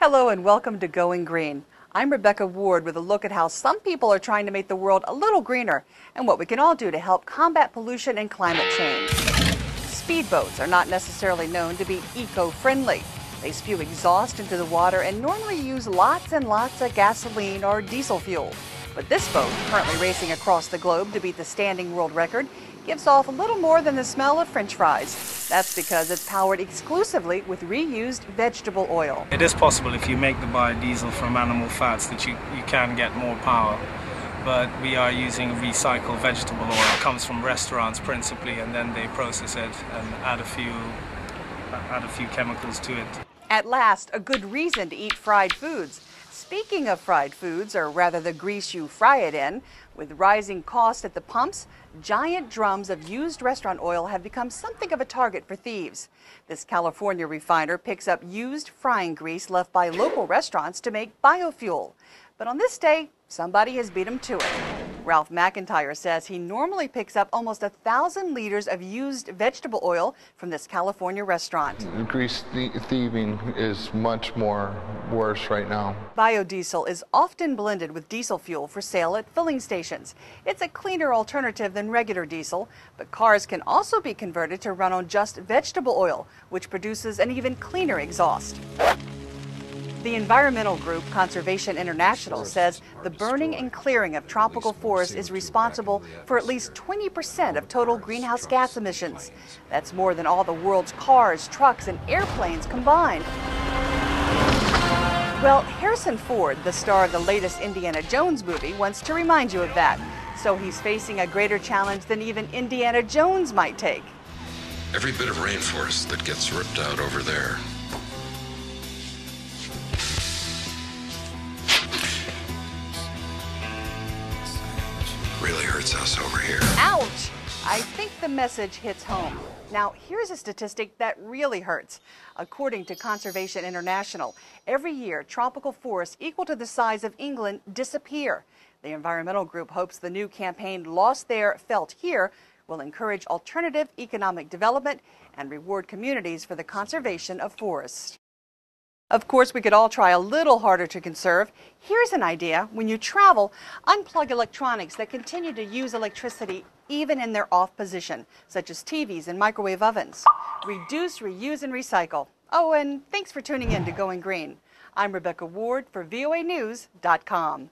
Hello and welcome to Going Green. I'm Rebecca Ward with a look at how some people are trying to make the world a little greener and what we can all do to help combat pollution and climate change. Speedboats are not necessarily known to be eco-friendly. They spew exhaust into the water and normally use lots and lots of gasoline or diesel fuel. But this boat, currently racing across the globe to beat the standing world record, gives off a little more than the smell of French fries. That's because it's powered exclusively with reused vegetable oil. It is possible if you make the biodiesel from animal fats that you can get more power. But we are using recycled vegetable oil. It comes from restaurants principally, and then they process it and add a few chemicals to it. At last, a good reason to eat fried foods. Speaking of fried foods, or rather the grease you fry it in, with rising costs at the pumps, giant drums of used restaurant oil have become something of a target for thieves. This California refiner picks up used frying grease left by local restaurants to make biofuel. But on this day, somebody has beat him to it. Ralph McIntyre says he normally picks up almost 1,000 liters of used vegetable oil from this California restaurant. Grease thieving is much more worse right now. Biodiesel is often blended with diesel fuel for sale at filling stations. It's a cleaner alternative than regular diesel, but cars can also be converted to run on just vegetable oil, which produces an even cleaner exhaust. The environmental group Conservation International says the burning and clearing of tropical forests is responsible for at least 20% of total greenhouse gas emissions. That's more than all the world's cars, trucks, and airplanes combined. Well, Harrison Ford, the star of the latest Indiana Jones movie, wants to remind you of that. So he's facing a greater challenge than even Indiana Jones might take. Every bit of rainforest that gets ripped out over there really hurts us over here. Ouch! I think the message hits home. Now, here's a statistic that really hurts. According to Conservation International, every year tropical forests equal to the size of England disappear. The environmental group hopes the new campaign Lost There, Felt Here will encourage alternative economic development and reward communities for the conservation of forests. Of course, we could all try a little harder to conserve. Here's an idea. When you travel, unplug electronics that continue to use electricity even in their off position, such as TVs and microwave ovens. Reduce, reuse, and recycle. Oh, and thanks for tuning in to Going Green. I'm Rebecca Ward for voanews.com.